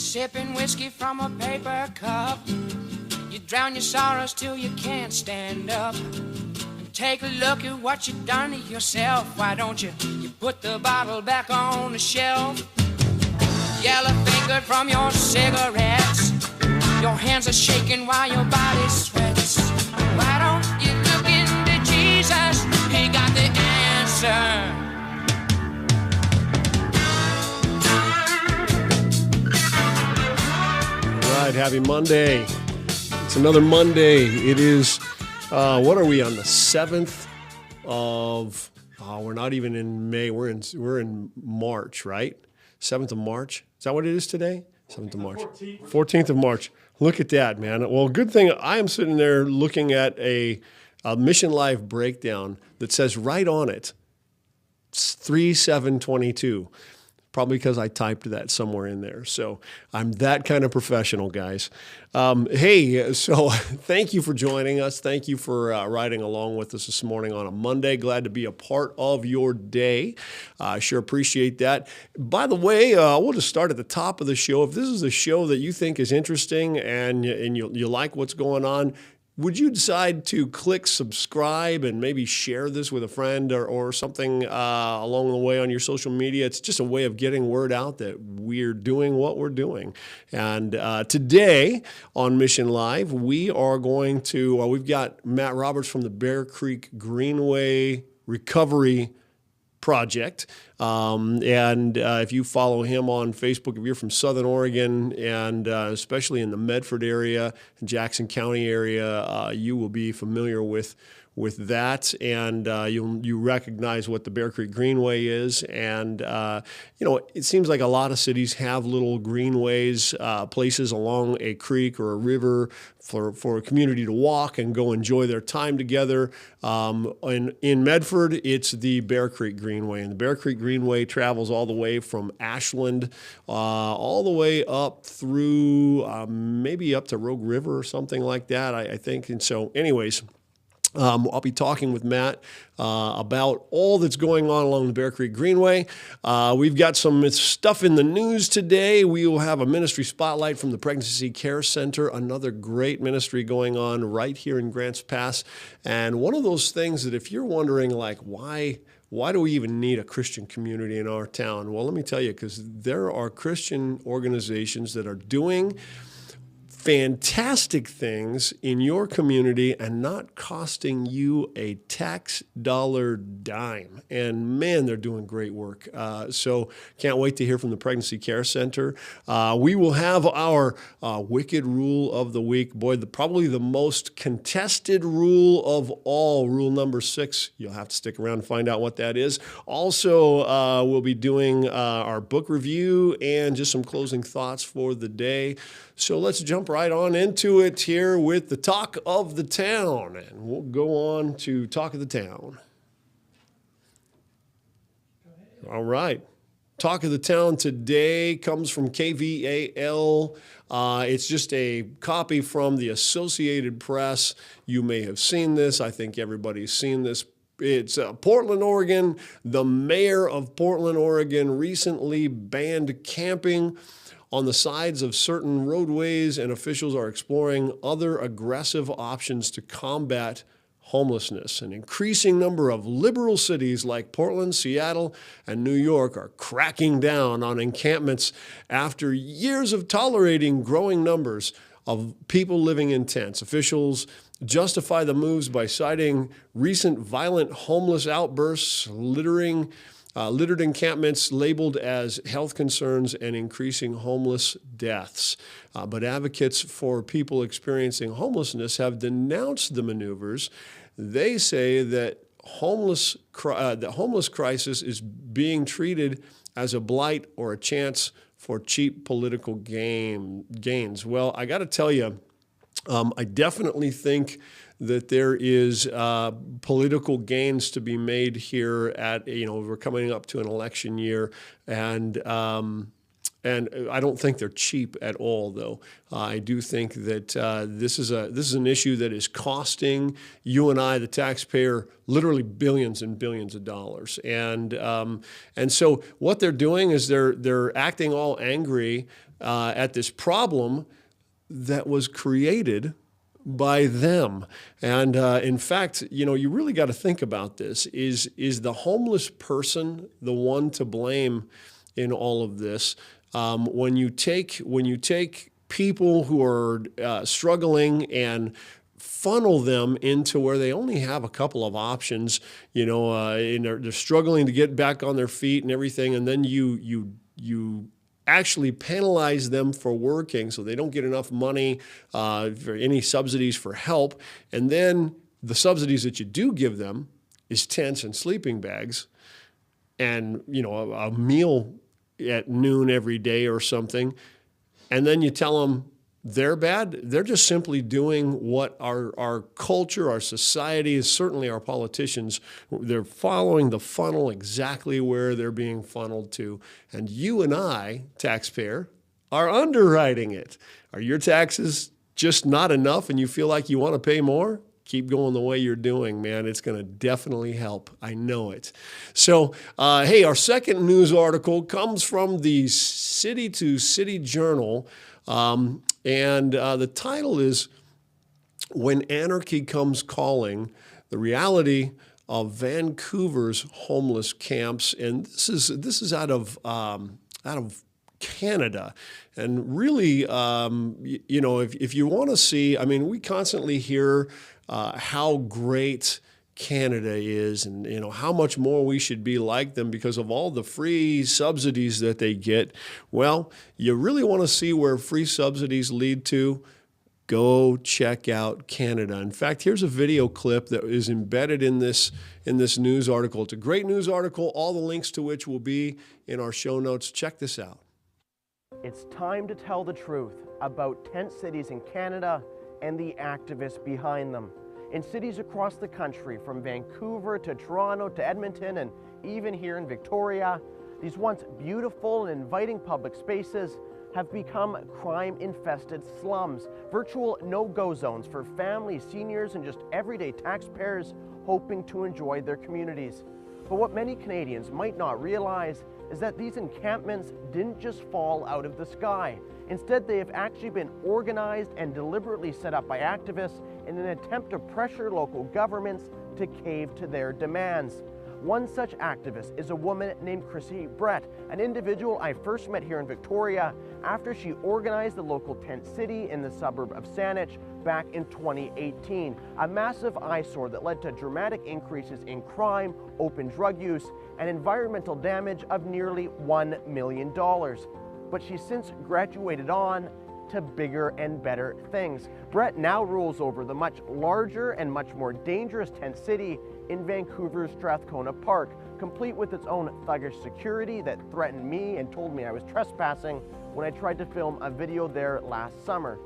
sipping whiskey from a paper cup. You drown your sorrows till you can't stand up. And take a look at what you've done to yourself. Why don't you put the bottle back on the shelf? Yellow fingered from your cigarettes. Your hands are shaking while your body sweats. Why don't you look into Jesus? He got the answer. All right, happy Monday. It's another Monday. It is, what are we on, the 7th of, we're not even in May. We're in March, right? 7th of March. Is that what it is today? 7th of March. 14th of March. Look at that, man. Well, good thing I am sitting there looking at a Mission Live breakdown that says right on it, 3/7/22. Probably because I typed that somewhere in there. So I'm that kind of professional, guys. Hey, so thank you for joining us. Thank you for riding along with us this morning on a Monday. Glad to be a part of your day. I sure appreciate that. By the way, we'll just start at the top of the show. If this is a show that you think is interesting and you like what's going on, would you decide to click subscribe and maybe share this with a friend or something along the way on your social media? It's just a way of getting word out that we're doing what we're doing. And today on Mission Live, we are going to, we've got Matt Roberts from the Bear Creek Greenway Recovery Project. And if you follow him on Facebook, if you're from Southern Oregon and especially in the Medford area, Jackson County area, you will be familiar with that, and you recognize what the Bear Creek Greenway is. And it seems like a lot of cities have little greenways, places along a creek or a river for a community to walk and go enjoy their time together. In Medford, it's the Bear Creek Greenway, and the Bear Creek Greenway travels all the way from Ashland all the way up through maybe up to Rogue River or something like that, I think. And so anyways, I'll be talking with Matt about all that's going on along the Bear Creek Greenway. We've got some stuff in the news today. We will have a ministry spotlight from the Pregnancy Care Center, another great ministry going on right here in Grants Pass. And one of those things that if you're wondering, like, why do we even need a Christian community in our town? Well, let me tell you, because there are Christian organizations that are doing fantastic things in your community and not costing you a tax dollar dime. And man, they're doing great work. So can't wait to hear from the Pregnancy Care Center. We will have our Wicked Rule of the Week. Boy, probably the most contested rule of all, rule number 6. You'll have to stick around and find out what that is. Also, we'll be doing our book review and just some closing thoughts for the day. So let's jump right on into it here with the Talk of the Town. And we'll go on to Talk of the Town. All right. Talk of the Town today comes from KVAL. It's just a copy from the Associated Press. You may have seen this. I think everybody's seen this. It's Portland, Oregon. The mayor of Portland, Oregon recently banned camping on the sides of certain roadways, and officials are exploring other aggressive options to combat homelessness. An increasing number of liberal cities like Portland, Seattle, and New York are cracking down on encampments after years of tolerating growing numbers of people living in tents. Officials justify the moves by citing recent violent homeless outbursts, littered encampments labeled as health concerns, and increasing homeless deaths. But advocates for people experiencing homelessness have denounced the maneuvers. They say that the homeless crisis is being treated as a blight or a chance for cheap political gains. Well, I got to tell you, I definitely think that there is political gains to be made here we're coming up to an election year, and And I don't think they're cheap at all, though. I do think that this is an issue that is costing you and I, the taxpayer, literally billions and billions of dollars. And so what they're doing is they're acting all angry at this problem that was created by them. And in fact, you really got to think about this. Is the homeless person the one to blame in all of this? When you take people who are struggling and funnel them into where they only have a couple of options, and they're struggling to get back on their feet and everything, and then you actually penalize them for working, so they don't get enough money for any subsidies for help, and then the subsidies that you do give them is tents and sleeping bags, and a meal at noon every day or something, and then you tell them they're bad. They're just simply doing what our culture, our society, is certainly our politicians, they're following the funnel exactly where they're being funneled to. And you and I, taxpayer, are underwriting it. Are your taxes just not enough and you feel like you want to pay more? Keep going the way you're doing, man. It's going to definitely help. I know it. So, hey, our second news article comes from the City to City Journal, and the title is "When Anarchy Comes Calling: The Reality of Vancouver's Homeless Camps." And this is out of Canada. And really, if you want to see, we constantly hear how great Canada is, and how much more we should be like them because of all the free subsidies that they get. Well, you really want to see where free subsidies lead to? Go check out Canada. In fact, here's a video clip that is embedded in this news article. It's a great news article, all the links to which will be in our show notes. Check this out. It's time to tell the truth about tent cities in Canada and the activists behind them. In cities across the country, from Vancouver to Toronto to Edmonton and even here in Victoria, these once beautiful and inviting public spaces have become crime-infested slums, virtual no-go zones for families, seniors, and just everyday taxpayers hoping to enjoy their communities. But what many Canadians might not realize is that these encampments didn't just fall out of the sky. Instead, they have actually been organized and deliberately set up by activists in an attempt to pressure local governments to cave to their demands. One such activist is a woman named Chrissy Brett, an individual I first met here in Victoria after she organized the local tent city in the suburb of Saanich back in 2018, a massive eyesore that led to dramatic increases in crime, open drug use, and environmental damage of nearly $1 million. But she's since graduated on to bigger and better things. Brett now rules over the much larger and much more dangerous tent city in Vancouver's Strathcona Park, complete with its own thuggish security that threatened me and told me I was trespassing when I tried to film a video there last summer.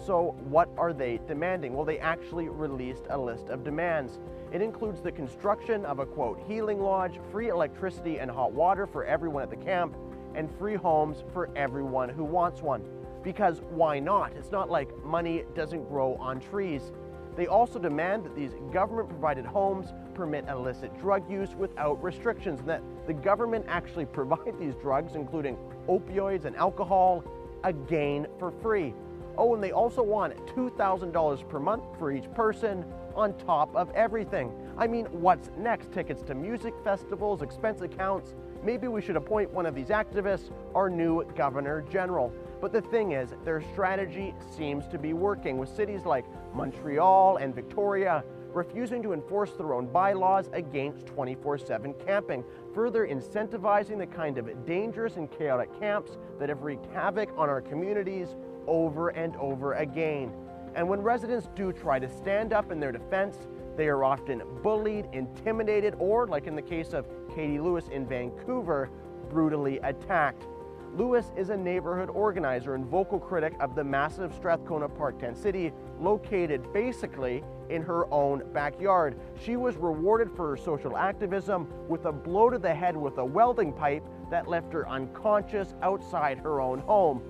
So what are they demanding? Well, they actually released a list of demands. It includes the construction of a, quote, healing lodge, free electricity and hot water for everyone at the camp, and free homes for everyone who wants one. Because why not? It's not like money doesn't grow on trees. They also demand that these government-provided homes permit illicit drug use without restrictions, and that the government actually provide these drugs, including opioids and alcohol, again for free. Oh, and they also want $2,000 per month for each person on top of everything. I mean, what's next? Tickets to music festivals, expense accounts? Maybe we should appoint one of these activists our new Governor General. But the thing is, their strategy seems to be working, with cities like Montreal and Victoria refusing to enforce their own bylaws against 24/7 camping, further incentivizing the kind of dangerous and chaotic camps that have wreaked havoc on our communities over and over again. And when residents do try to stand up in their defense, they are often bullied, intimidated, or, like in the case of Katie Lewis in Vancouver, brutally attacked. Lewis is a neighborhood organizer and vocal critic of the massive Strathcona Park tent city, located basically in her own backyard. She was rewarded for her social activism with a blow to the head with a welding pipe that left her unconscious outside her own home.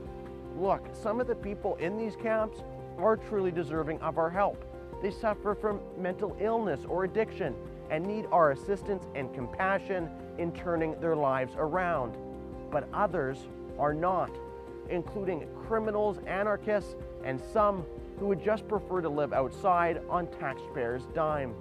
Look, some of the people in these camps are truly deserving of our help. They suffer from mental illness or addiction and need our assistance and compassion in turning their lives around. But others are not, including criminals, anarchists, and some who would just prefer to live outside on taxpayers' dime.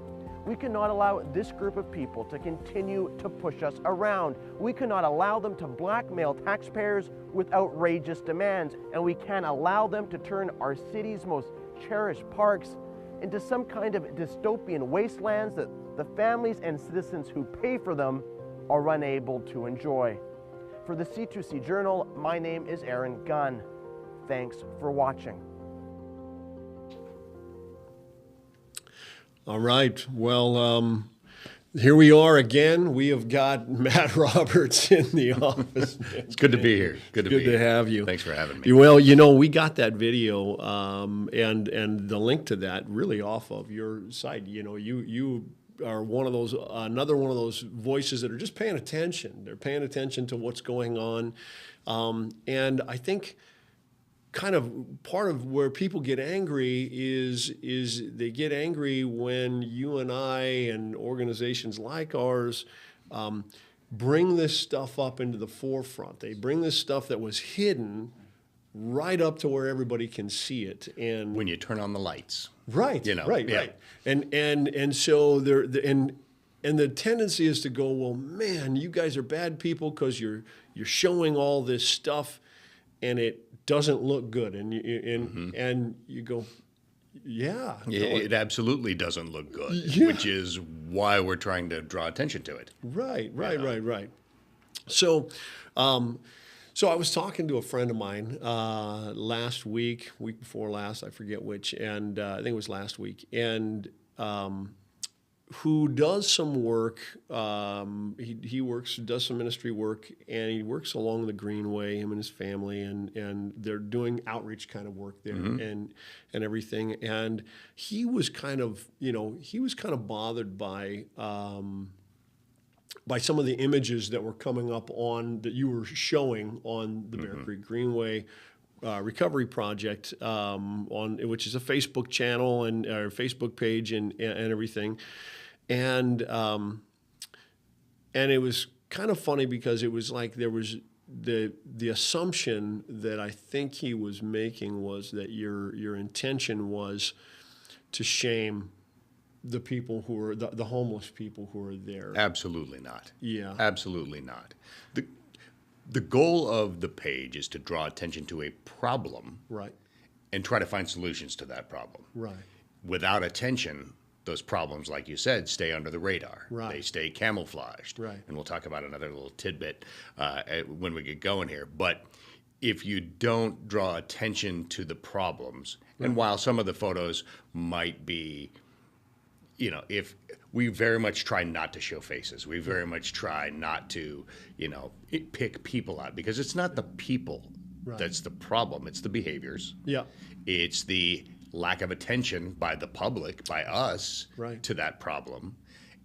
We cannot allow this group of people to continue to push us around. We cannot allow them to blackmail taxpayers with outrageous demands, and we can't allow them to turn our city's most cherished parks into some kind of dystopian wastelands that the families and citizens who pay for them are unable to enjoy. For the C2C Journal, my name is Aaron Gunn. Thanks for watching. All right. Well, here we are again. We have got Matt Roberts in the office. It's good to be here. Good to have you. Thanks for having me. Well, we got that video and the link to that really off of your site. You are one of those, another one of those voices that are just paying attention. They're paying attention to what's going on, and I think kind of part of where people get angry is they get angry when you and I and organizations like ours bring this stuff up into the forefront. They bring this stuff that was hidden right up to where everybody can see it. And when you turn on the lights, right, yeah. right, and so and the tendency is to go, well, man, you guys are bad people because you're showing all this stuff, and it doesn't look good, and you go, yeah, it absolutely doesn't look good, which is why we're trying to draw attention to it. Right. So I was talking to a friend of mine week before last, I forget which, and I think it was last week, and who does some work. He does some ministry work, and he works along the Greenway, him and his family, and they're doing outreach kind of work there and everything. And he was kind of bothered by some of the images that were coming up that you were showing on the Bear Creek Greenway recovery project, which is a Facebook channel and or Facebook page and everything. And it was kind of funny because it was like there was the assumption that I think he was making was that your intention was to shame the people who are the homeless people who are there. Absolutely not. Yeah. Absolutely not. The goal of the page is to draw attention to a problem, Right. and try to find solutions to that problem. Right. Without attention, those problems, like you said, stay under the radar. Right. They stay camouflaged. Right. And we'll talk about another little tidbit when we get going here. But if you don't draw attention to the problems, and while some of the photos might be, if we very much try not to show faces, we very much try not to, pick people out, because it's not the people that's the problem. It's the behaviors. Yeah. It's the lack of attention by the public, by us, Right. to that problem,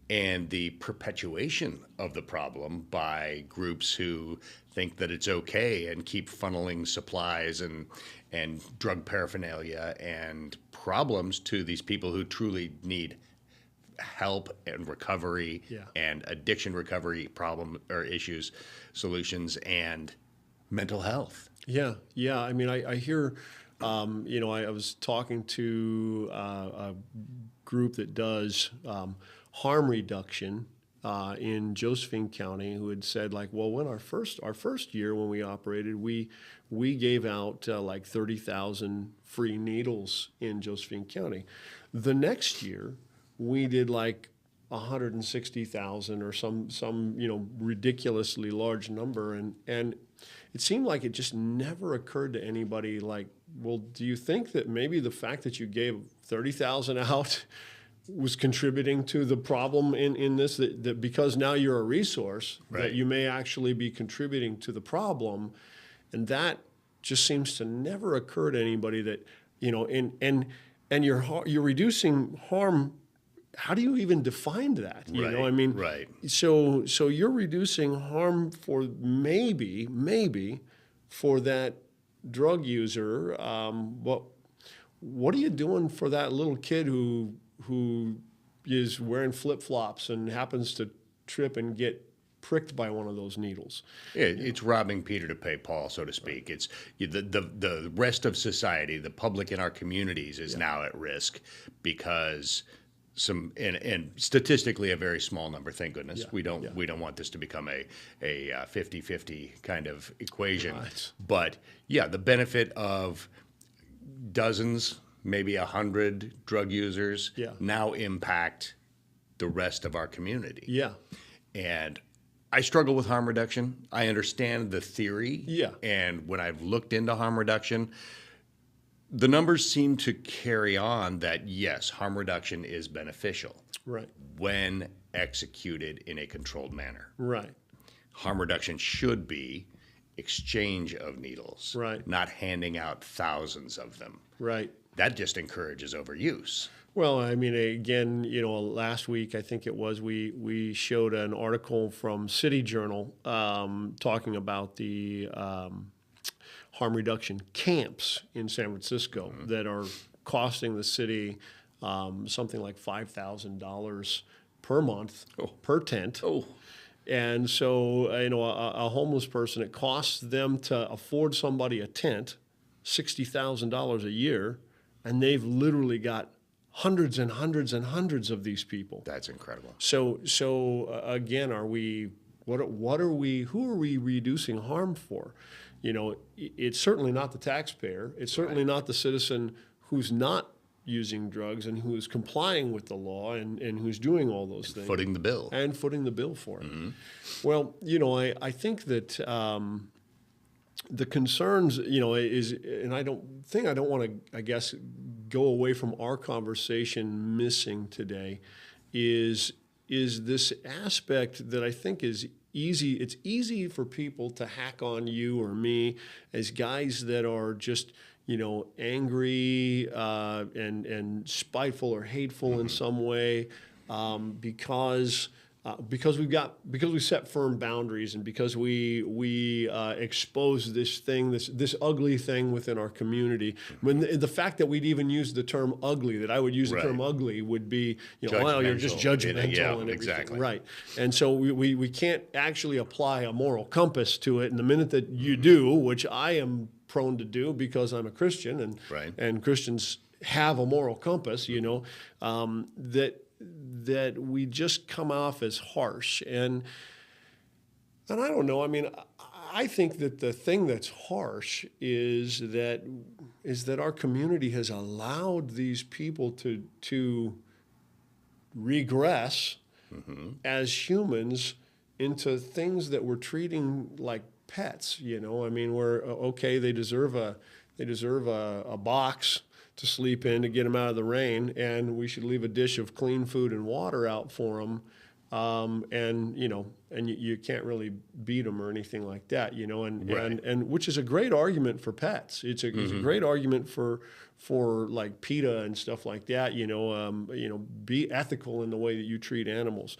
and the perpetuation of the problem by groups who think that it's okay and keep funneling supplies and drug paraphernalia and problems to these people who truly need help and recovery and addiction recovery problem or issues, solutions, and mental health. Yeah. I mean, I hear, I was talking to a group that does harm reduction in Josephine County, who had said, like, well, when our first year when we operated, we gave out like 30,000 free needles in Josephine County. The next year, we did like 160,000 or some ridiculously large number, and it seemed like it just never occurred to anybody, like, well, do you think that maybe the fact that you gave 30,000 out was contributing to the problem in this, that because now you're a resource, that you may actually be contributing to the problem? And that just seems to never occur to anybody that, and and you're reducing harm. How do you even define that? You know, I mean, right. So you're reducing harm for maybe for that drug user. What are you doing for that little kid who is wearing flip-flops and happens to trip and get pricked by one of those needles? It's robbing Peter to pay Paul, so to speak. It's the rest of society, the public in our communities is now at risk because and statistically a very small number, thank goodness. We don't want this to become a 50-50 kind of equation. Right. But yeah, the benefit of dozens, maybe 100 drug users now impact the rest of our community. Yeah. And I struggle with harm reduction. I understand the theory. Yeah. And when I've looked into harm reduction, the numbers seem to carry on that, yes, harm reduction is beneficial. Right. When executed in a controlled manner. Right. Harm reduction should be exchange of needles. Right. Not handing out thousands of them. Right. That just encourages overuse. Well, I mean, again, you know, last week I think it was we showed an article from City Journal talking about the harm reduction camps in San Francisco that are costing the city something like $5,000 per month per tent. And so, you know, a homeless person, it costs them to afford somebody a tent $60,000 a year, and they've literally got hundreds and hundreds and hundreds of these people. That's incredible. So again, who are we reducing harm for? You know, it's certainly not the taxpayer. It's certainly not the citizen who's not using drugs and who's complying with the law and who's doing all those things. Footing the bill. And footing the bill for it. Well, you know, I think that the concerns, you know, and I don't want to, I guess, go away from our conversation missing today, is this aspect that I think is easy. It's easy for people to hack on you or me as guys that are just, you know, angry and spiteful or hateful in some way because we set firm boundaries and because we expose this ugly thing within our community. When the fact that we'd even use the term ugly, that I would use the term ugly, would be, you know, well, you're just judgmental and everything. Exactly. Right. And so we can't actually apply a moral compass to it. And the minute that you do, which I am prone to do because I'm a Christian and Christians have a moral compass, you know, that we just come off as harsh. And I don't know, I mean, I think that the thing that's harsh is that our community has allowed these people to regress as humans into things that we're treating like pets, you know. I mean, we're okay, they deserve a box to sleep in to get them out of the rain, and we should leave a dish of clean food and water out for them, and you know, and you can't really beat them or anything like that, you know, and which is a great argument for pets. It's a great argument for like PETA and stuff like that, you know, be ethical in the way that you treat animals.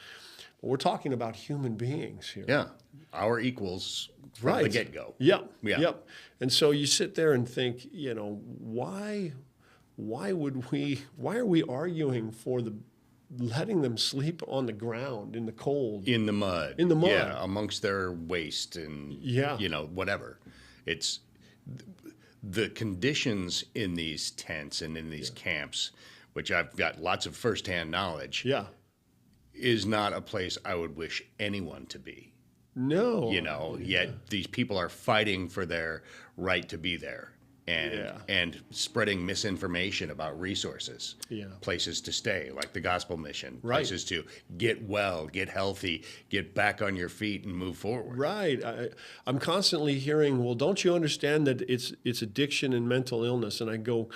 But we're talking about human beings here. Yeah, our equals from the get-go. Yep. And so you sit there and think, you know, why are we arguing for letting them sleep on the ground in the cold, in the mud, yeah, amongst their waste and you know, whatever. It's the conditions in these tents and in these camps, which I've got lots of firsthand knowledge. Is not a place I would wish anyone to be. No. You know, yet these people are fighting for their right to be there and spreading misinformation about resources, places to stay, like the Gospel Mission, places to get well, get healthy, get back on your feet and move forward. Right. I'm constantly hearing, well, don't you understand that it's addiction and mental illness? And I go,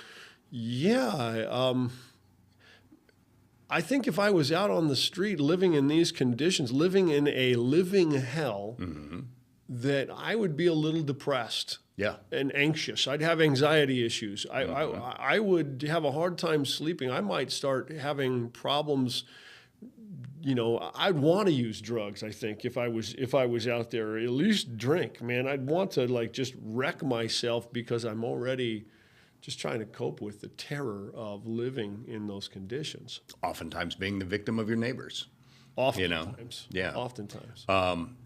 I think if I was out on the street living in these conditions, living in a living hell, that I would be a little depressed. Yeah. and anxious. I'd have anxiety issues. I would have a hard time sleeping. I might start having problems. I'd want to use drugs. I think if I was out there, at least drink, man. I'd want to like just wreck myself because I'm already just trying to cope with the terror of living in those conditions. Oftentimes being the victim of your neighbors. Oftentimes. Yeah. Oftentimes.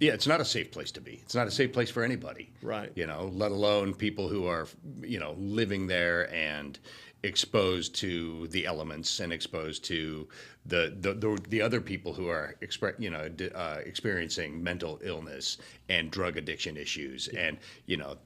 It's not a safe place to be. It's not a safe place for anybody. Right. Let alone people who are, living there and exposed to the elements and exposed to the other people who are experiencing mental illness and drug addiction issues. And,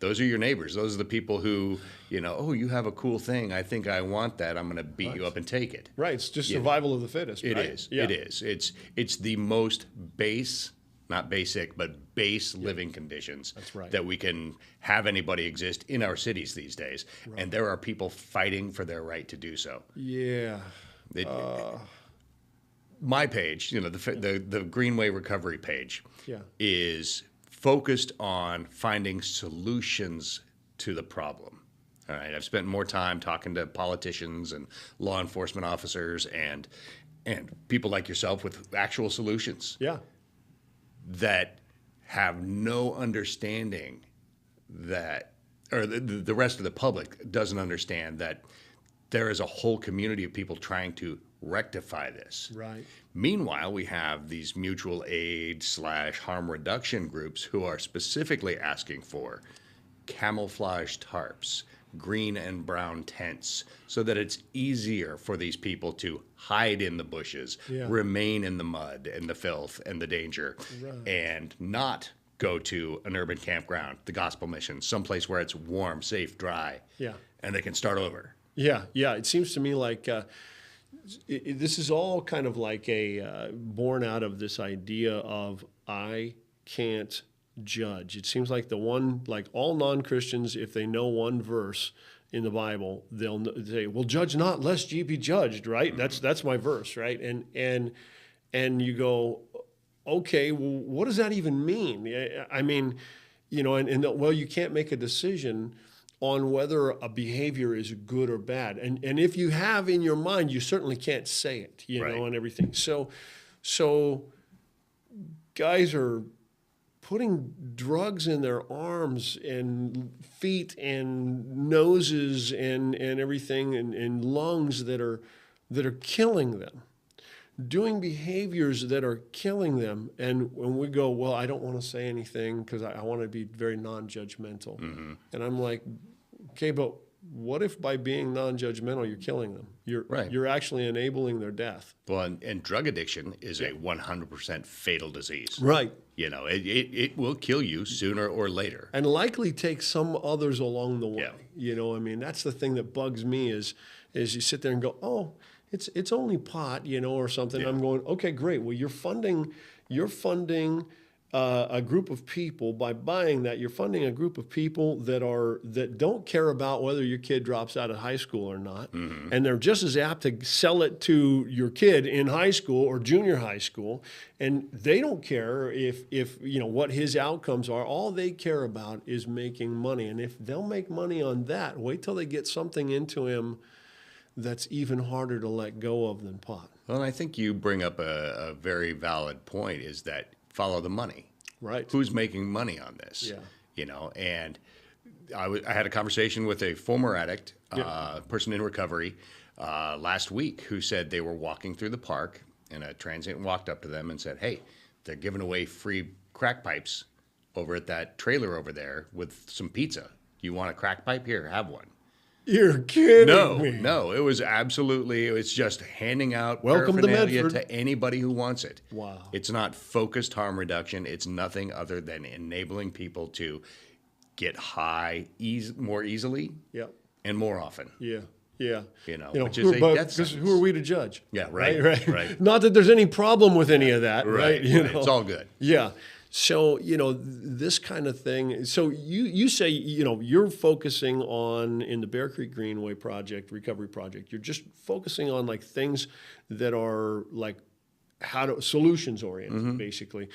those are your neighbors. Those are the people who, oh, you have a cool thing. I think I want that. I'm going to beat you up and take it. Right. It's just survival of the fittest. It right? is. Yeah. It is. It's the most base, not basic, but base living conditions that we can have anybody exist in our cities these days. Right. And there are people fighting for their right to do so. Yeah. My page, the Greenway recovery page, Yeah. is focused on finding solutions to the problem. All right. I've spent more time talking to politicians and law enforcement officers and people like yourself with actual solutions. Yeah. That have no understanding that, or the rest of the public doesn't understand that there is a whole community of people trying to rectify this. Right. Meanwhile, we have these mutual aid / harm reduction groups who are specifically asking for camouflage tarps, green and brown tents, so that it's easier for these people to hide in the bushes, remain in the mud and the filth and the danger, and not go to an urban campground, the gospel mission, someplace where it's warm, safe, dry, and they can start over. Yeah. It seems to me like this is all kind of like born out of this idea of I can't judge. It seems like all non-Christians, if they know one verse in the Bible, they'll say, "Well, judge not, lest ye be judged." Right? Mm-hmm. That's my verse, right? And you go, okay, well, what does that even mean? I mean, well, you can't make a decision on whether a behavior is good or bad. And if you have in your mind, you certainly can't say it, and everything. So guys are putting drugs in their arms and feet and noses and everything and lungs that are killing them, doing behaviors that are killing them. And when we go, well, I don't want to say anything because I want to be very non-judgmental. Mm-hmm. And I'm like, okay, but what if by being non-judgmental, you're killing them? You're actually enabling their death. Well, and drug addiction is a 100% fatal disease. Right. It will kill you sooner or later. And likely take some others along the way. Yeah. That's the thing that bugs me is you sit there and go, oh, it's only pot, or something. Yeah. I'm going, okay, great. Well, you're funding a group of people by buying that. You're funding a group of people that don't care about whether your kid drops out of high school or not, mm-hmm. and they're just as apt to sell it to your kid in high school or junior high school, and they don't care if what his outcomes are. All they care about is making money, and if they'll make money on that, wait till they get something into him that's even harder to let go of than pot. Well, I think you bring up a very valid point, is that follow the money. Right. Who's making money on this? Yeah. And I had a conversation with a former addict, person in recovery, last week, who said they were walking through the park and a transient walked up to them and said, "Hey, they're giving away free crack pipes over at that trailer over there with some pizza. You want a crack pipe? Here, have one." You're kidding me. No, it was it's just handing out Welcome paraphernalia to anybody who wants it. Wow. It's not focused harm reduction. It's nothing other than enabling people to get high more easily and more often. Yeah. Which is a death sentence. Who are we to judge? Yeah, right. Right. Not that there's any problem with any of that, right? It's all good. Yeah. So, this kind of thing. So you say, you're focusing on, in the Bear Creek Greenway project, recovery project, you're just focusing on like things that are like solutions oriented, mm-hmm. basically.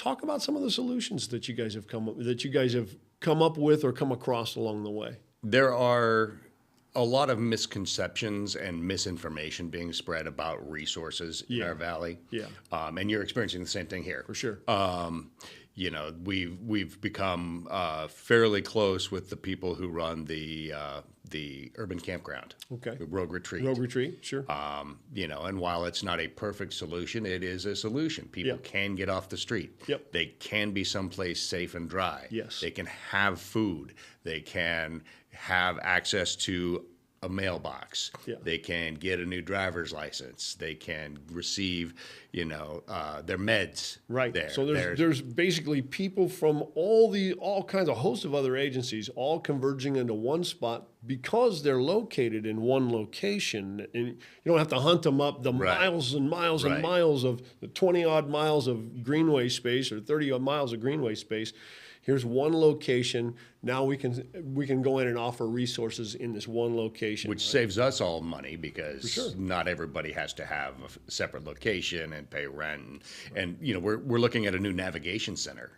talk about some of the solutions that you guys have come up with or come across along the way. There are a lot of misconceptions and misinformation being spread about resources in our valley. Yeah. And you're experiencing the same thing here. For sure. You know, we've become fairly close with the people who run the urban campground. Okay. The Rogue Retreat. Rogue Retreat, sure. You know, and while it's not a perfect solution, it is a solution. People can get off the street. Yep. They can be someplace safe and dry. Yes. They can have food. They can have access to a mailbox. Yeah. They can get a new driver's license. They can receive, you know, their meds. Right. There. So there's basically people from all kinds of host of other agencies all converging into one spot because they're located in one location, and you don't have to hunt them up the miles and miles and miles of the 20 odd miles of Greenway space or 30 odd miles of Greenway space. Here's one location. Now we can go in and offer resources in this one location, which saves us all money because not everybody has to have a separate location and pay rent. And you know, we're looking at a new navigation center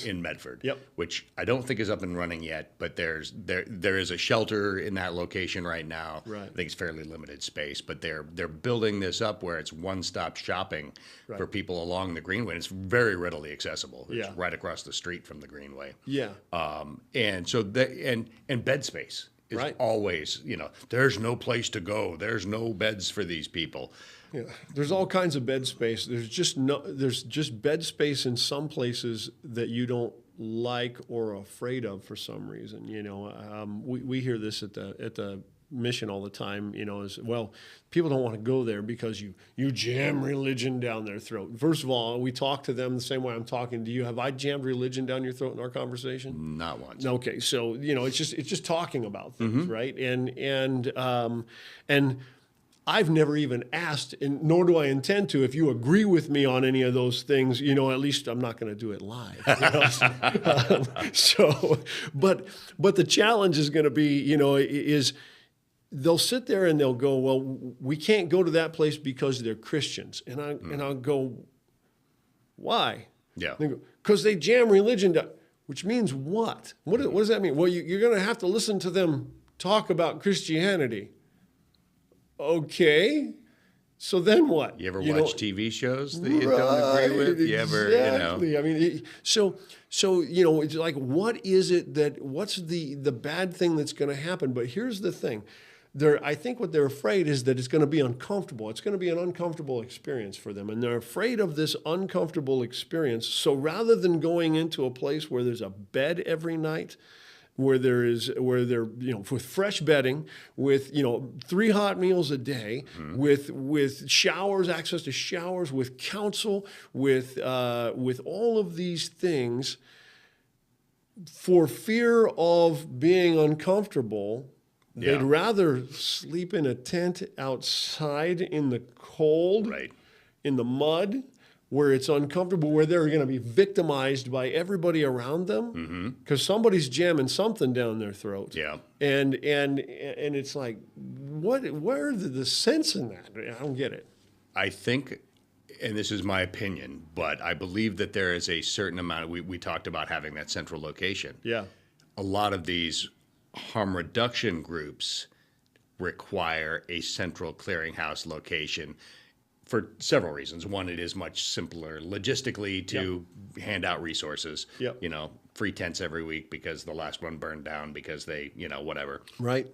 in Medford, which I don't think is up and running yet, but there is a shelter in that location right now. Right. I think it's fairly limited space, but they're building this up where it's one-stop shopping for people along the Greenway. And it's very readily accessible. It's right across the street from the Greenway. Yeah. And so and bed space is always, you know, there's no place to go. There's no beds for these people. Yeah, there's all kinds of bed space. There's just bed space in some places that you don't like or afraid of for some reason. You know, we hear this at the mission all the time. You know, as well, people don't want to go there because you jam religion down their throat. First of all, we talk to them the same way I'm talking to you. Have I jammed religion down your throat in our conversation? Not once. Okay, so you know, it's just talking about things, right? And I've never even asked, and nor do I intend to, if you agree with me on any of those things. You know, at least I'm not going to do it live. You know? But the challenge is going to be, you know, is they'll sit there and they'll go, well, we can't go to that place because they're Christians, and I'll go, why? Yeah. Because they jam religion down, which means what? What does that mean? Well, you're going to have to listen to them talk about Christianity. Okay, so then what? You ever watch TV shows that you don't agree with? You ever, exactly. you know? I mean, so you know, it's like, what is it what's the bad thing that's going to happen? But here's the thing. I think what they're afraid is that it's going to be uncomfortable. It's going to be an uncomfortable experience for them. And they're afraid of this uncomfortable experience. So rather than going into a place where there's a bed every night, where they're, you know, with fresh bedding, with, you know, 3 hot meals a day, with showers, access to showers, with counsel, with all of these things, for fear of being uncomfortable, they'd rather sleep in a tent outside in the cold, in the mud, where it's uncomfortable, where they're going to be victimized by everybody around them, because somebody's jamming something down their throat. Yeah. And it's like, where the sense in that? I don't get it. I think, and this is my opinion, but I believe that there is a certain amount. We talked about having that central location. Yeah. A lot of these harm reduction groups require a central clearinghouse location for several reasons. One, it is much simpler logistically to hand out resources. Yep. You know, free tents every week because the last one burned down because they, you know, whatever. Right.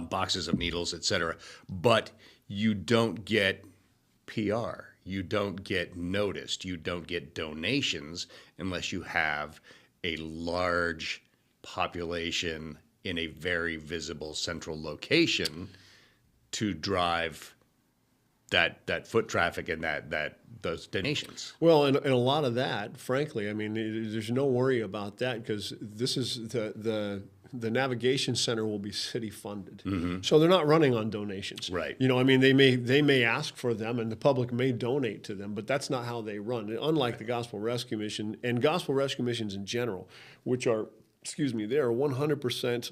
Boxes of needles, et cetera. But you don't get PR. You don't get noticed. You don't get donations unless you have a large population in a very visible central location to drive that foot traffic and those donations. Well, and a lot of that, frankly, I mean, there's no worry about that, because this is the navigation center will be city funded, so they're not running on donations. Right. You know, I mean, they may ask for them, and the public may donate to them, but that's not how they run. Unlike the Gospel Rescue Mission and Gospel Rescue Missions in general, which are, they are 100%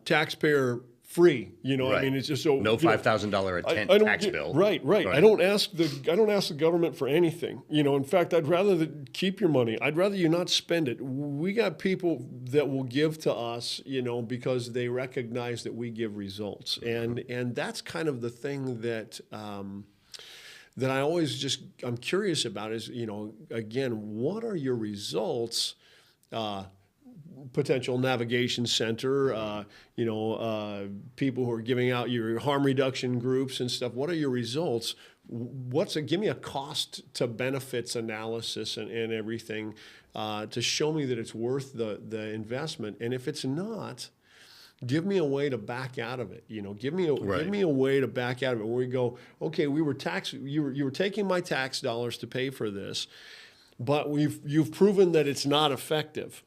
taxpayer free. You know, I Right. mean, it's just so No $5,000 a tent I don't tax get- bill. Right. I don't ask the government for anything. You know, in fact, I'd rather keep your money. I'd rather you not spend it. We got people that will give to us, you know, because they recognize that we give results, and that's kind of the thing that. That I always I'm curious about is, you know, again, what are your results? Potential navigation center, you know, people who are giving out your harm reduction groups and stuff. What are your results? Give me a cost to benefits analysis and everything to show me that it's worth the investment. And if it's not, give me a way to back out of it. You know, give me a way to back out of it where we go, okay, you were taking my tax dollars to pay for this, but you've proven that it's not effective.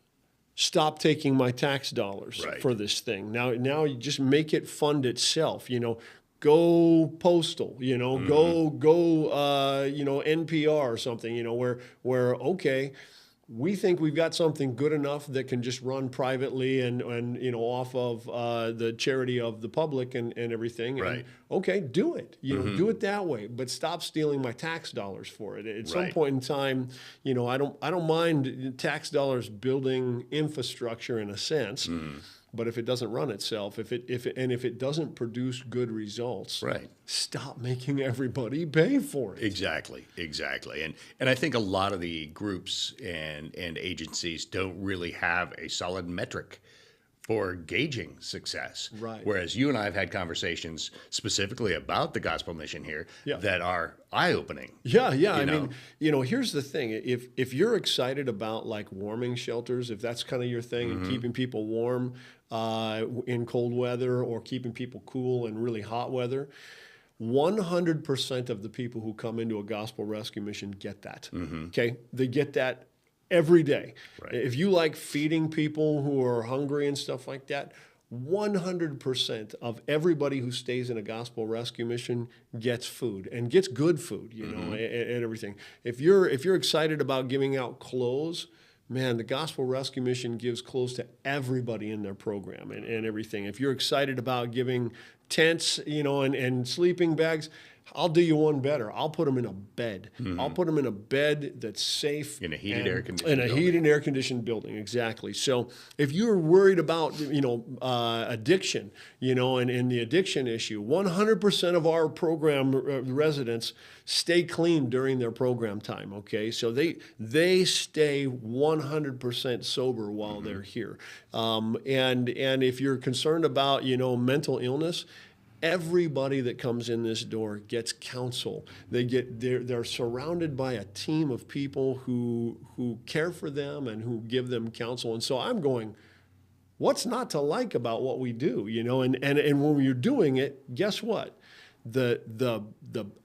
Stop taking my tax dollars for this thing. Now you just make it fund itself. You know, go postal. You know, go. You know, NPR or something. You know, where okay, we think we've got something good enough that can just run privately and you know off of the charity of the public and everything. Right. And, okay, do it. You know, do it that way, but stop stealing my tax dollars for it. At some point in time, you know, I don't mind tax dollars building infrastructure in a sense. But if it doesn't run itself, if it doesn't produce good results, stop making everybody pay for it. Exactly. And I think a lot of the groups and agencies don't really have a solid metric for gauging success. Right. Whereas you and I have had conversations specifically about the gospel mission here that are eye-opening. Yeah. I mean, you know, here's the thing. If you're excited about like warming shelters, if that's kind of your thing, and keeping people warm in cold weather or keeping people cool in really hot weather, 100% of the people who come into a gospel rescue mission get that. Okay? They get that every day. If you like feeding people who are hungry and stuff like that, 100% of everybody who stays in a gospel rescue mission gets food and gets good food, you know, and everything. If you're excited about giving out clothes, man, the gospel rescue mission gives clothes to everybody in their program and everything. If you're excited about giving tents, you know, and sleeping bags, I'll do you one better. I'll put them in a bed. I'll put them in a bed that's safe. In a heated, air-conditioned building. In a heated, air-conditioned building, exactly. So if you're worried about, you know, addiction, you know, and the addiction issue, 100% of our program residents stay clean during their program time, okay? So they stay 100% sober while they're here. And if you're concerned about, you know, mental illness, everybody that comes in this door gets counsel. They're surrounded by a team of people who care for them and who give them counsel. And so I'm going, what's not to like about what we do? You know, and when you're doing it, guess what? The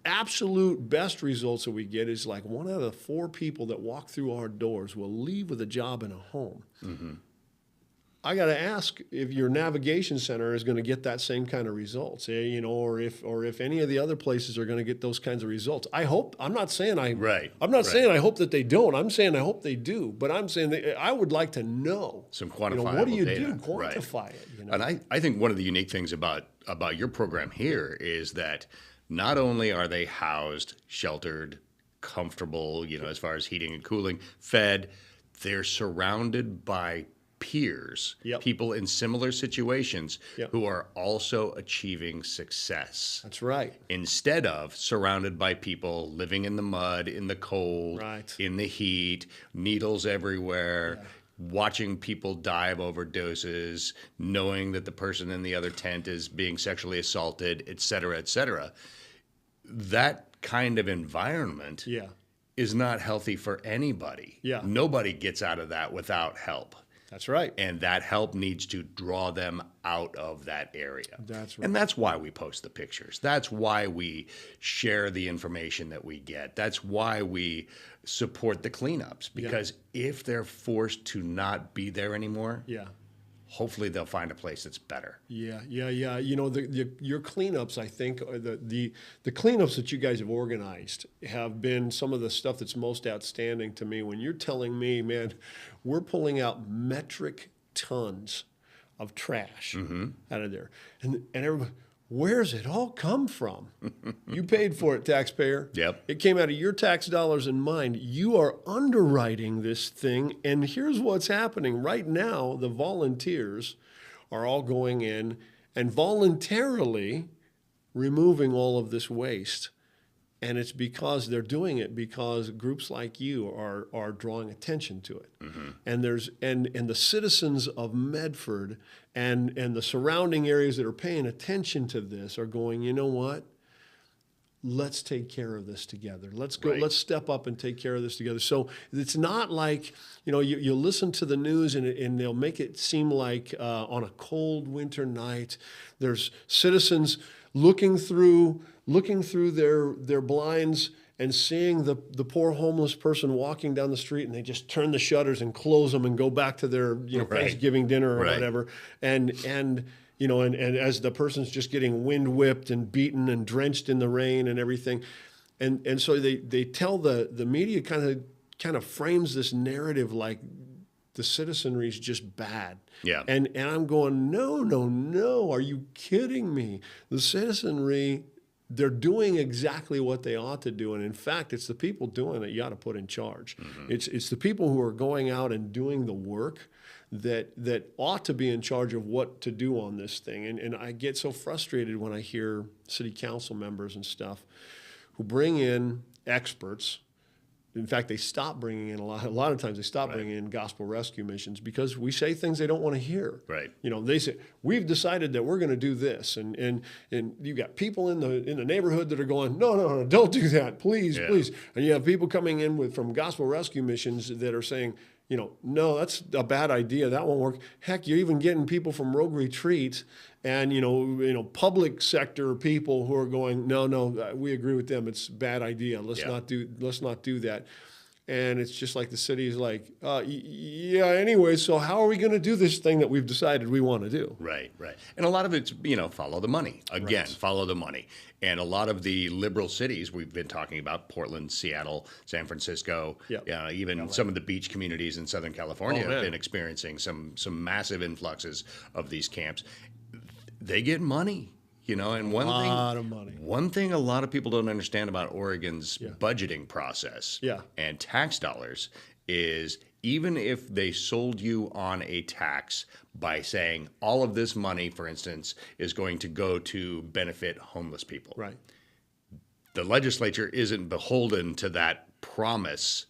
absolute best results that we get is like 1 out of 4 people that walk through our doors will leave with a job and a home. I got to ask if your navigation center is going to get that same kind of results, you know, or if any of the other places are going to get those kinds of results. I hope. I'm not saying I'm not saying I hope that they don't. I'm saying I hope they do. But I'm saying that I would like to know some quantifiable data. What do you data. do? Quantify it. You know? And I think one of the unique things about your program here is that not only are they housed, sheltered, comfortable, you know, as far as heating and cooling, fed, they're surrounded by peers, people in similar situations who are also achieving success. That's right. Instead of surrounded by people living in the mud, in the cold, in the heat, needles everywhere, watching people die of overdoses, knowing that the person in the other tent is being sexually assaulted, et cetera, et cetera. That kind of environment is not healthy for anybody. Nobody gets out of that without help. That's right. And that help needs to draw them out of that area. That's right. And that's why we post the pictures. That's why we share the information that we get. That's why we support the cleanups. Because if they're forced to not be there anymore, hopefully they'll find a place that's better. Yeah. You know, your cleanups, I think, the cleanups that you guys have organized have been some of the stuff that's most outstanding to me. When you're telling me, man, we're pulling out metric tons of trash out of there. And everybody, where's it all come from? You paid for it, taxpayer. Yep. It came out of your tax dollars and mine. You are underwriting this thing. And here's what's happening. Right now, the volunteers are all going in and voluntarily removing all of this waste. And it's because they're doing it because groups like you are drawing attention to it. And there's and the citizens of Medford and the surrounding areas that are paying attention to this are going, you know what? Let's take care of this together. Let's go. Right. Let's step up and take care of this together. So it's not like, you listen to the news and they'll make it seem like on a cold winter night, there's citizens looking through their blinds and seeing the poor homeless person walking down the street, and they just turn the shutters and close them and go back to their Right. Thanksgiving dinner or Right. whatever. And as the person's just getting wind whipped and beaten and drenched in the rain and everything, and so they tell the media kind of frames this narrative like the citizenry is just bad. Yeah. And I'm going, no. Are you kidding me? The citizenry, they're doing exactly what they ought to do. And in fact, it's the people doing it you ought to put in charge. It's the people who are going out and doing the work that ought to be in charge of what to do on this thing. And I get so frustrated when I hear city council members and stuff who bring in experts. In fact, they stop bringing in a lot of times they stop bringing in gospel rescue missions because we say things they don't want to hear. Right. They say, we've decided that we're going to do this. And you got people in the neighborhood that are going, no, don't do that. Please. And you have people coming in from gospel rescue missions that are saying, no, that's a bad idea. That won't work. Heck, you're even getting people from Rogue Retreat and, public sector people who are going, no, we agree with them. It's a bad idea. Let's not do that. And it's just like the city is like, anyway, so how are we going to do this thing that we've decided we want to do? Right. And a lot of it's, follow the money. Again, follow the money. And a lot of the liberal cities we've been talking about, Portland, Seattle, San Francisco, even some of the beach communities in Southern California have been experiencing some massive influxes of these camps. They get money. And one thing a lot of people don't understand about Oregon's budgeting process and tax dollars is even if they sold you on a tax by saying all of this money, for instance, is going to go to benefit homeless people. Right. The legislature isn't beholden to that promise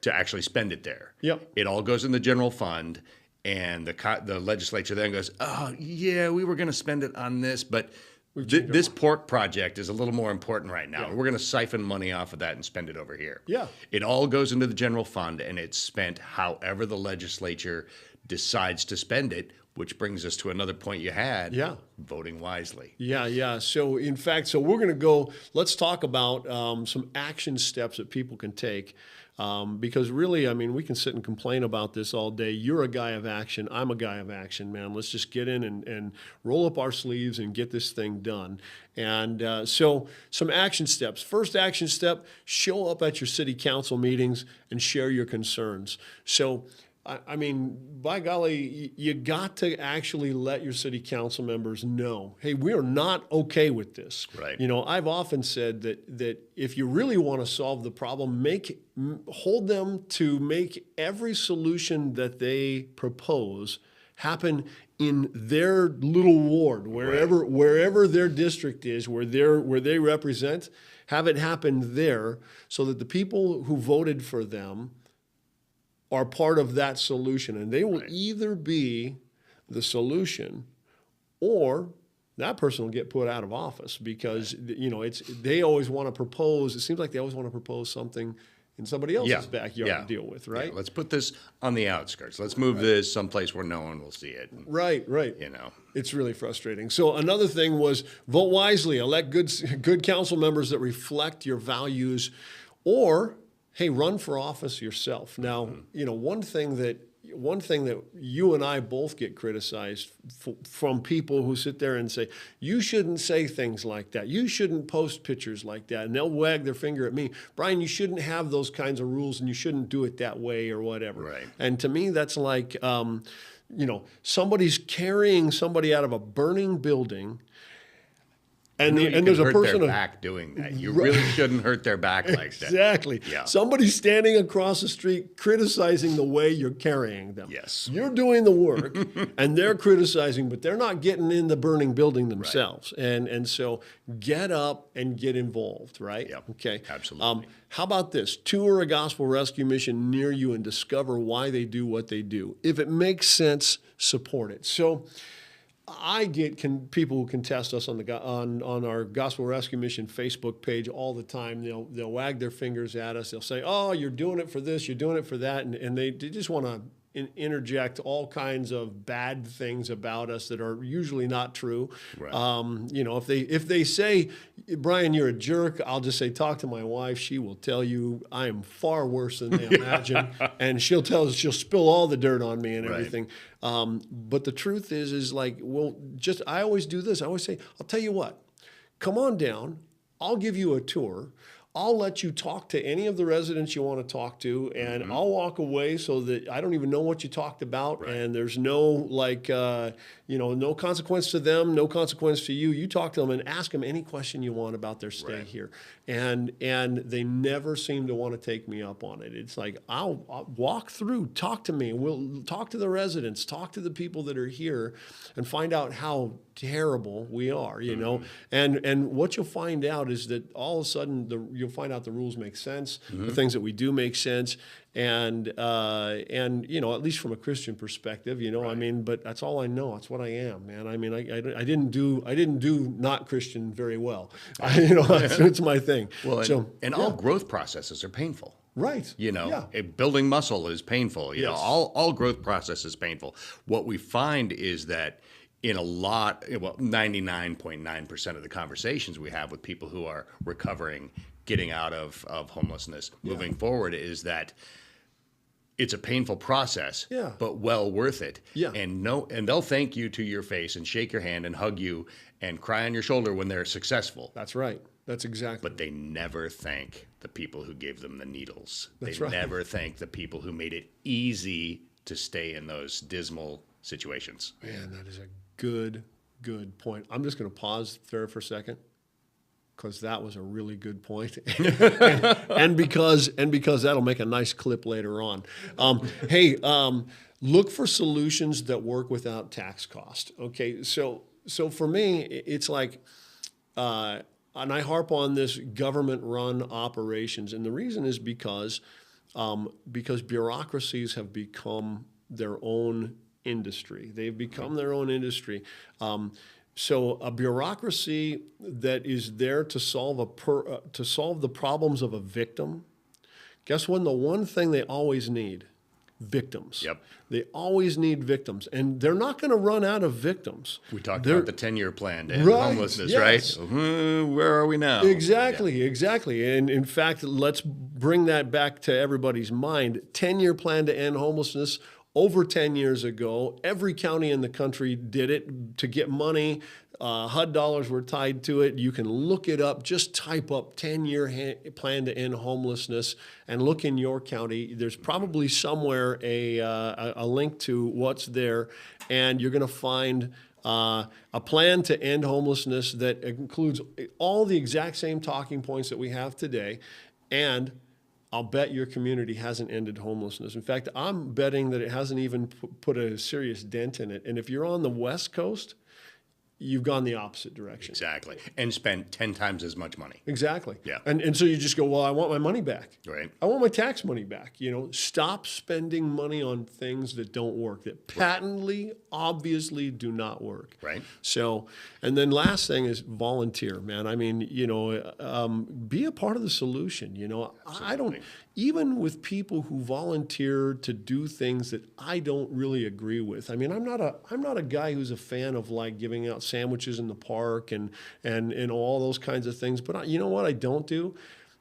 to actually spend it there. Yep. It all goes in the general fund, and the legislature then goes, oh, yeah, we were going to spend it on this, but this pork project is a little more important right now. We're going to siphon money off of that and spend it over here. Yeah. It all goes into the general fund, and it's spent however the legislature decides to spend it, which brings us to another point you had. Yeah. Voting wisely. Yeah. So, in fact, we're going to go, let's talk about some action steps that people can take. Because really, we can sit and complain about this all day. You're a guy of action. I'm a guy of action, man. Let's just get in and roll up our sleeves and get this thing done. And so some action steps. First action step, show up at your city council meetings and share your concerns. So, by golly, you got to actually let your city council members know, hey, we are not okay with this. Right. I've often said that if you really want to solve the problem, hold them to make every solution that they propose happen in their little ward, wherever their district is, where they represent, have it happen there so that the people who voted for them are part of that solution, and they will either be the solution or that person will get put out of office because they always want to propose. It seems like they always want to propose something in somebody else's backyard to deal with, right? Yeah, let's put this on the outskirts. Let's move this someplace where no one will see it. Right. It's really frustrating. So another thing was vote wisely. Elect good council members that reflect your values, or hey, run for office yourself. Now, one thing that one thing that you and I both get criticized from people who sit there and say, you shouldn't say things like that. You shouldn't post pictures like that. And they'll wag their finger at me. Brian, you shouldn't have those kinds of rules and you shouldn't do it that way or whatever. Right. And to me, that's like, somebody's carrying somebody out of a burning building. And, and there's a hurt person their back doing that. You really shouldn't hurt their back like that. Exactly. Yeah. Somebody's standing across the street criticizing the way you're carrying them. Yes. You're doing the work and they're criticizing, but they're not getting in the burning building themselves. Right. And so get up and get involved, right? Yep. Okay. Absolutely. How about this? Tour a gospel rescue mission near you and discover why they do what they do. If it makes sense, support it. So I get people who contest us on our Gospel Rescue Mission Facebook page all the time. They'll wag their fingers at us. They'll say, "Oh, you're doing it for this, you're doing it for that," and they just want to interject all kinds of bad things about us that are usually not true. Right. If they say, "Brian, you're a jerk," I'll just say, "Talk to my wife. She will tell you I am far worse than they imagine," and she'll spill all the dirt on me and everything. But the truth is like, I always do this. I always say, "I'll tell you what, come on down. I'll give you a tour. I'll let you talk to any of the residents you want to talk to, and I'll walk away so that I don't even know what you talked about, right. And there's no no consequence to them, no consequence to you. You talk to them and ask them any question you want about their stay right. here." And they never seem to want to take me up on it. It's like, I'll walk through, talk to me. We'll talk to the residents, talk to the people that are here, and find out how terrible we are, you know. And what you'll find out is that all of a sudden you'll find out the rules make sense, the things that we do make sense, and at least from a Christian perspective, right. I mean, but that's all I know. That's what I am, man. I mean, I didn't do not Christian very well. It's my thing. Well, all growth processes are painful. Right. Building muscle is painful. Yes. All growth process is painful. What we find is that in 99.9% of the conversations we have with people who are recovering, getting out of homelessness, moving forward, is that it's a painful process, but well worth it. Yeah. And they'll thank you to your face and shake your hand and hug you and cry on your shoulder when they're successful. That's right. That's exactly. But they never thank the people who gave them the needles. That's they right. never thank the people who made it easy to stay in those dismal situations. Man, that is a good point. I'm just going to pause there for a second, because that was a really good point, and because that'll make a nice clip later on. Look for solutions that work without tax cost. Okay, so for me, it's like, and I harp on this government-run operations, and the reason is because bureaucracies have become their own industry. They've become their own industry. So a bureaucracy that is there to solve the problems of a victim. Guess what? The one thing they always need: victims. Yep. They always need victims, and they're not going to run out of victims. We talked about the 10-year plan to end right, homelessness, yes. right? Where are we now? Exactly. And in fact, let's bring that back to everybody's mind. 10-year plan to end homelessness. Over 10 years ago, every county in the country did it to get money. HUD dollars were tied to it. You can look it up. Just type up 10-year plan to end homelessness and look in your county. There's probably somewhere a link to what's there, and you're going to find a plan to end homelessness that includes all the exact same talking points that we have today, and I'll bet your community hasn't ended homelessness. In fact, I'm betting that it hasn't even put a serious dent in it. And if you're on the West Coast, you've gone the opposite direction. Exactly. And spent 10 times as much money. Exactly. Yeah. And so you just go, well, I want my money back. Right. I want my tax money back. Stop spending money on things that don't work, that patently, obviously do not work. Right. So, and then last thing is volunteer, man. I mean, be a part of the solution. I don't, even with people who volunteer to do things that I don't really agree with. I mean, I'm not a guy who's a fan of like giving out sandwiches in the park and all those kinds of things. But you know what I don't do?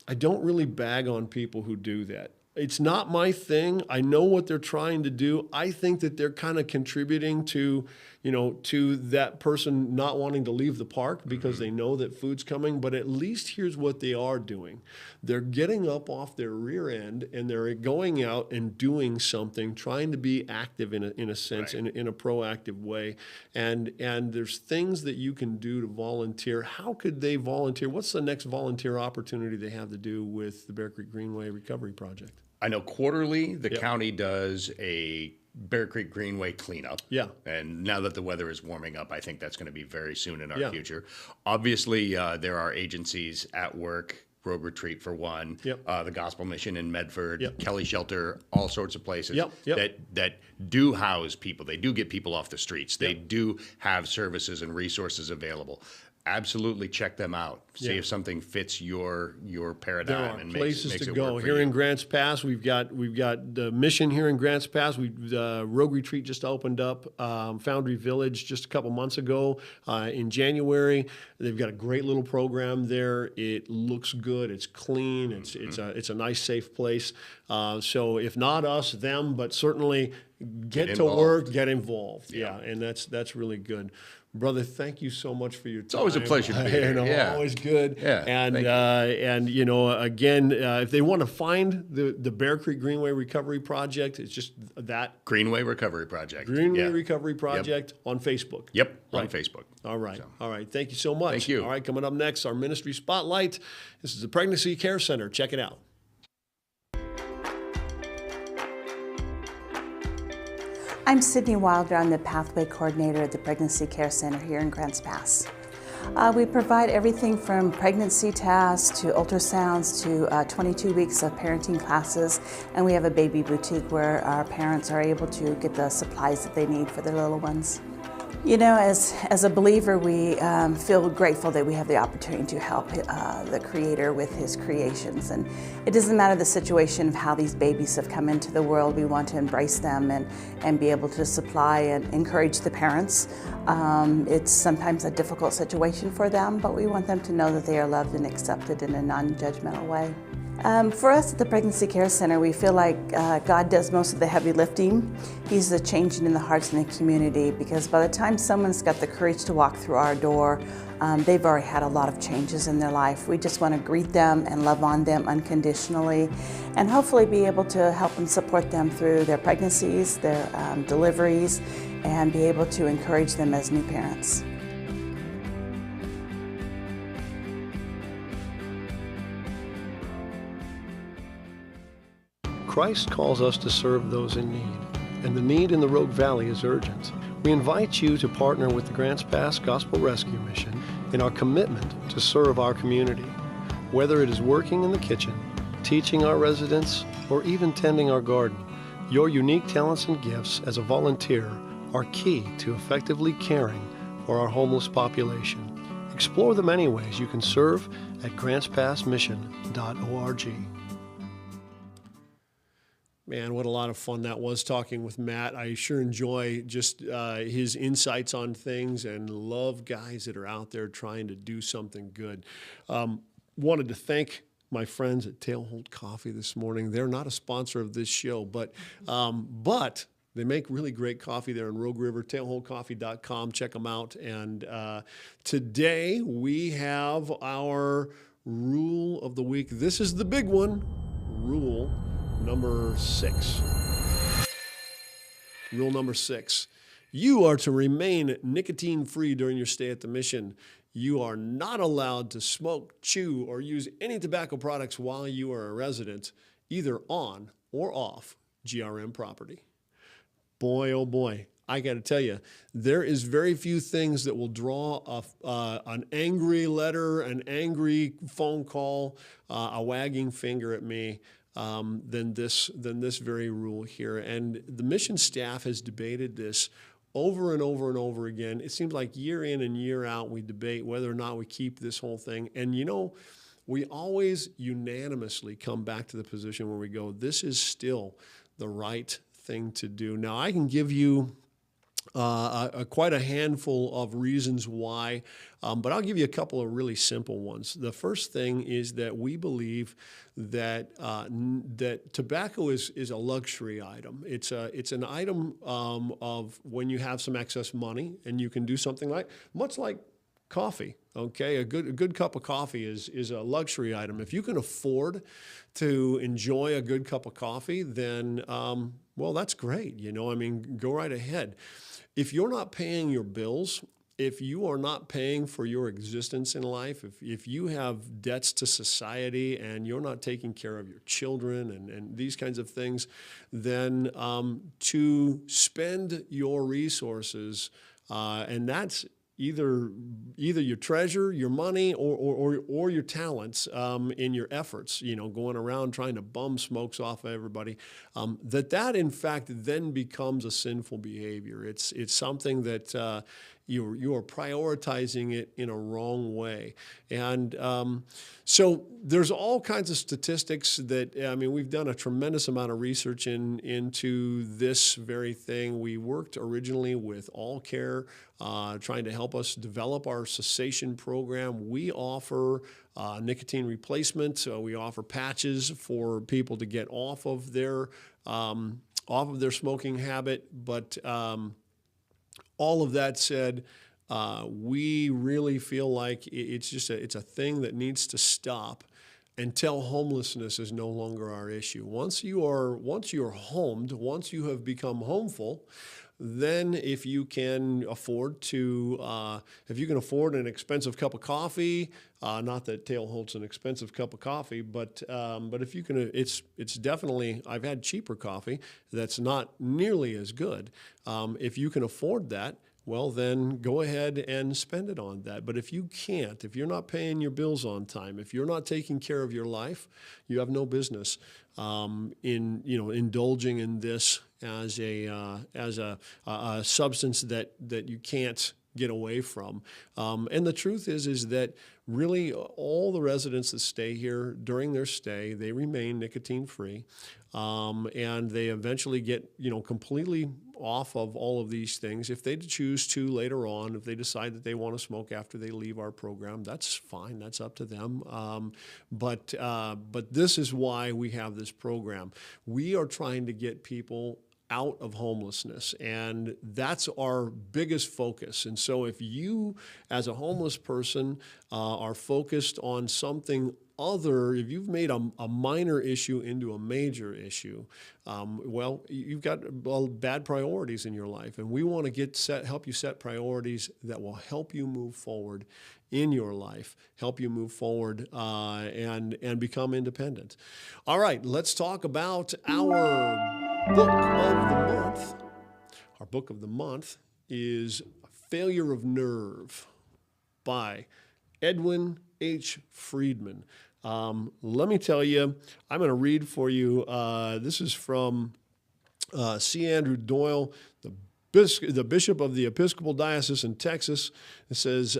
I don't really bag on people who do that. It's not my thing. I know what they're trying to do. I think that they're kind of contributing to, to that person not wanting to leave the park because they know that food's coming. But at least here's what they are doing. They're getting up off their rear end and they're going out and doing something, trying to be active in a sense, Right. in a proactive way. And there's things that you can do to volunteer. How could they volunteer? What's the next volunteer opportunity they have to do with the Bear Creek Greenway Recovery Project? I know quarterly the county does a Bear Creek Greenway cleanup. Yeah. And now that the weather is warming up, I think that's going to be very soon in our Yeah. future. Obviously, there are agencies at work, Rogue Retreat for one, Yep. The Gospel Mission in Medford, Yep. Kelly Shelter, all sorts of places Yep. that do house people. They do get people off the streets. They do have services and resources available. Absolutely check them out. See Yeah. if something fits your There paradigm are and places makes to it go. work for Here you. in Grants Pass, we've got the mission here in Grants Pass. Rogue Retreat just opened up, Foundry Village just a couple months ago in January. They've got a great little program there. It looks good. It's clean. It's a nice, safe place. So if not us, them, but certainly get to involved. work, get involved. Yeah, and that's really good. Brother, thank you so much for your time. It's always a pleasure to be here. Yeah. Always good. Yeah, And thank you. again, if they want to find the Bear Creek Greenway Recovery Project, it's just that Greenway Recovery Project. Greenway Yeah. Recovery Project on Facebook. Yep, on Right. Facebook. All right. All right. Thank you so much. Thank you. All right. Coming up next, our ministry spotlight. This is the Pregnancy Care Center. Check it out. I'm Sydney Wilder. I'm the Pathway Coordinator at the Pregnancy Care Center here in Grants Pass. We provide everything from pregnancy tests to ultrasounds to 22 weeks of parenting classes, and we have a baby boutique where our parents are able to get the supplies that they need for their little ones. You know, as a believer, we feel grateful that we have the opportunity to help the Creator with His creations. And it doesn't matter the situation of how these babies have come into the world, we want to embrace them and be able to supply and encourage the parents. It's sometimes a difficult situation for them, but we want them to know that they are loved and accepted in a non-judgmental way. For us at the Pregnancy Care Center, we feel like God does most of the heavy lifting. He's the changing in the hearts in the community, because by the time someone's got the courage to walk through our door, they've already had a lot of changes in their life. We just want to greet them and love on them unconditionally, and hopefully be able to help and support them through their pregnancies, their deliveries, and be able to encourage them as new parents. Christ calls us to serve those in need, and the need in the Rogue Valley is urgent. We invite you to partner with the Grants Pass Gospel Rescue Mission in our commitment to serve our community. Whether it is working in the kitchen, teaching our residents, or even tending our garden, your unique talents and gifts as a volunteer are key to effectively caring for our homeless population. Explore the many ways you can serve at grantspassmission.org. Man, what a lot of fun that was talking with Matt. I sure enjoy just his insights on things and love guys that are out there trying to do something good. Wanted to thank my friends at Tailholt Coffee this morning. They're not a sponsor of this show, but they make really great coffee there in Rogue River, tailholtcoffee.com. Check them out. And today we have our rule of the week. This is the big one, rule number 6. Rule number 6. You are to remain nicotine-free during your stay at the mission. You are not allowed to smoke, chew, or use any tobacco products while you are a resident, either on or off GRM property. Boy, oh boy, I got to tell you, there is very few things that will draw an angry letter, an angry phone call, a wagging finger at me than this very rule here. And the mission staff has debated this over and over and over again. It seems like year in and year out we debate whether or not we keep this whole thing. And you know, we always unanimously come back to the position where we go, this is still the right thing to do. Now, I can give you quite a handful of reasons why, but I'll give you a couple of really simple ones. The first thing is that we believe that that tobacco is a luxury item. It's an item of when you have some excess money and you can do something much like coffee. Okay, a good cup of coffee is a luxury item. If you can afford to enjoy a good cup of coffee, then well, that's great. I mean, go right ahead. If you're not paying your bills, if you are not paying for your existence in life, if you have debts to society and you're not taking care of your children and these kinds of things, then to spend your resources, and that's either your treasure, your money, or your talents in your efforts, going around trying to bum smokes off of everybody, that in fact then becomes a sinful behavior. It's something that you are prioritizing it in a wrong way. And so there's all kinds of statistics that, we've done a tremendous amount of research into this very thing. We worked originally with All Care, trying to help us develop our cessation program. We offer nicotine replacement. We offer patches for people to get off of their smoking habit. But all of that said, we really feel like it's a thing that needs to stop until homelessness is no longer our issue. Once you're homed, once you have become homeful, then if you can afford an expensive cup of coffee, not that Tail Holt's an expensive cup of coffee, but if you can, it's definitely, I've had cheaper coffee that's not nearly as good. If you can afford that, well, then go ahead and spend it on that. But if you can't, if you're not paying your bills on time, if you're not taking care of your life, you have no business indulging in this as a substance that you can't get away from. And the truth is that really all the residents that stay here during their stay, they remain nicotine free. And they eventually get, completely off of all of these things. If they choose to later on, if they decide that they want to smoke after they leave our program, that's fine. That's up to them. But this is why we have this program. We are trying to get people out of homelessness, and that's our biggest focus. And so if you, as a homeless person, are focused on something other, if you've made a minor issue into a major issue, well, you've got bad priorities in your life, and we want to help you set priorities that will help you move forward in your life, help you move forward and become independent. All right, let's talk about our book of the month. Our book of the month is Failure of Nerve by Edwin H. Friedman. Let me tell you, I'm going to read for you. This is from C. Andrew Doyle, the Bishop of the Episcopal Diocese in Texas. It says,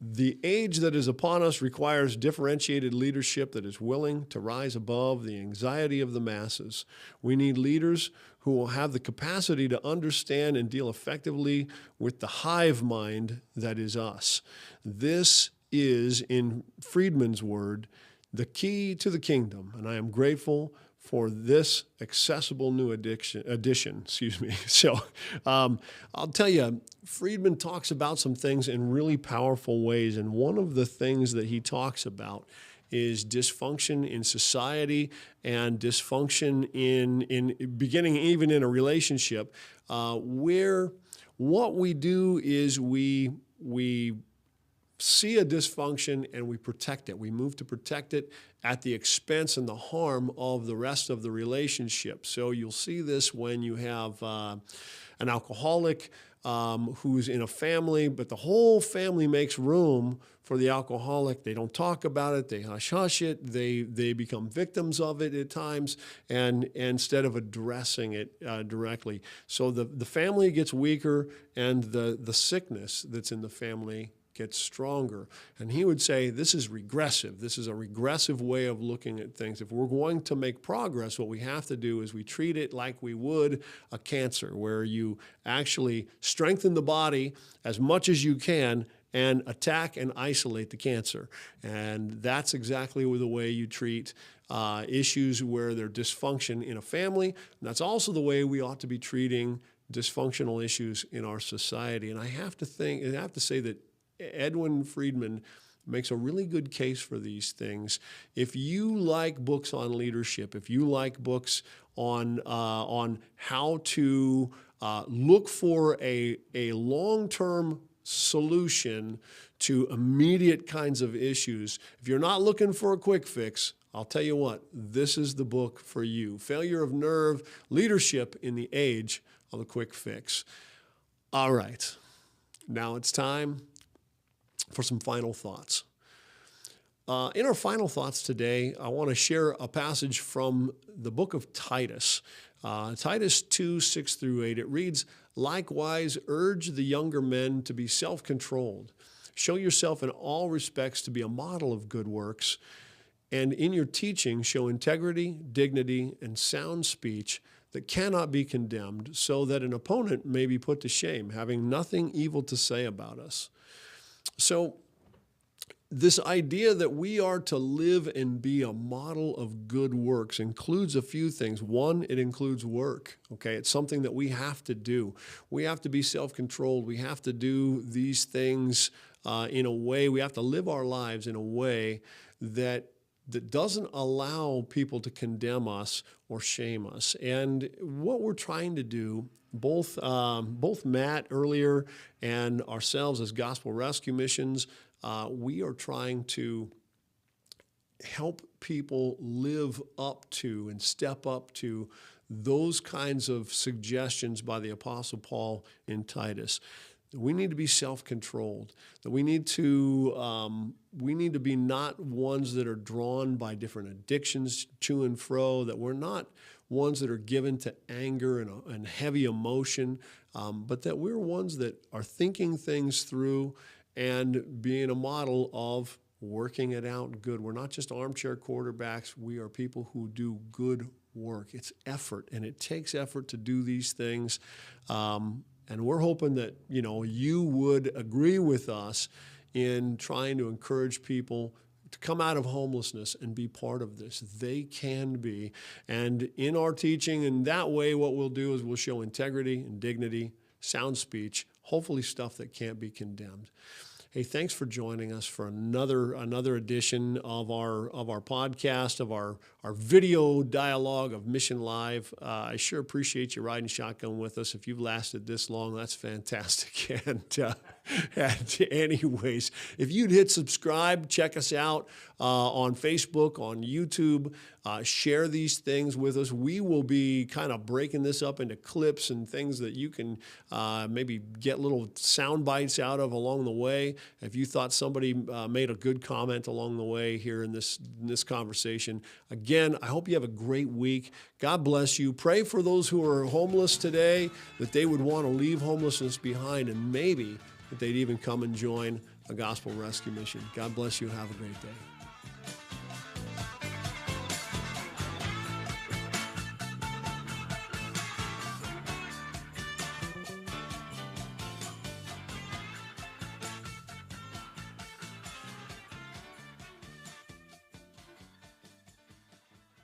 the age that is upon us requires differentiated leadership that is willing to rise above the anxiety of the masses. We need leaders who will have the capacity to understand and deal effectively with the hive mind that is us. This is, in Friedman's word, the key to the kingdom, and I am grateful for this accessible new edition. So I'll tell you, Friedman talks about some things in really powerful ways, and one of the things that he talks about is dysfunction in society and dysfunction in beginning even in a relationship, where what we do is we see a dysfunction and we protect it. We move to protect it at the expense and the harm of the rest of the relationship. So you'll see this when you have an alcoholic who's in a family, but the whole family makes room for the alcoholic. They don't talk about it. They hush it. They become victims of it at times, and instead of addressing it directly. So the family gets weaker, and the sickness that's in the family gets stronger. And he would say, this is regressive. This is a regressive way of looking at things. If we're going to make progress, what we have to do is we treat it like we would a cancer, where you actually strengthen the body as much as you can and attack and isolate the cancer. And that's exactly the way you treat issues where there's dysfunction in a family. And that's also the way we ought to be treating dysfunctional issues in our society. And I have to say that Edwin Friedman makes a really good case for these things. If you like books on leadership, if you like books on how to look for a long-term solution to immediate kinds of issues, if you're not looking for a quick fix, I'll tell you what, this is the book for you. Failure of Nerve, Leadership in the Age of the Quick Fix. All right, now it's time for some final thoughts. In our final thoughts today, I want to share a passage from the book of Titus. Titus 2, 6 through 8. It reads, "Likewise, urge the younger men to be self-controlled. Show yourself in all respects to be a model of good works, and in your teaching show integrity, dignity, and sound speech that cannot be condemned, so that an opponent may be put to shame, having nothing evil to say about us." So this idea that we are to live and be a model of good works includes a few things. One, it includes work, okay? It's something that we have to do. We have to be self-controlled. We have to do these things in a way, we have to live our lives in a way that doesn't allow people to condemn us or shame us. And what we're trying to do, both Matt earlier and ourselves as Gospel Rescue Missions, we are trying to help people live up to and step up to those kinds of suggestions by the Apostle Paul in Titus. We need to be self-controlled. That we need to be not ones that are drawn by different addictions to and fro. That we're not ones that are given to anger and heavy emotion, but that we're ones that are thinking things through and being a model of working it out good. We're not just armchair quarterbacks. We are people who do good work. It's effort, and it takes effort to do these things. And we're hoping that, you would agree with us in trying to encourage people to come out of homelessness and be part of this. They can be. And in our teaching, in that way, what we'll do is we'll show integrity and dignity, sound speech, hopefully stuff that can't be condemned. Hey, thanks for joining us for another edition of our podcast, of our video dialogue of Mission Live. I sure appreciate you riding shotgun with us. If you've lasted this long, that's fantastic. And anyways, if you'd hit subscribe, check us out on Facebook, on YouTube. Share these things with us. We will be kind of breaking this up into clips and things that you can maybe get little sound bites out of along the way. If you thought somebody made a good comment along the way here in this conversation, again, I hope you have a great week. God bless you. Pray for those who are homeless today, that they would want to leave homelessness behind, and maybe that they'd even come and join a gospel rescue mission. God bless you. Have a great day.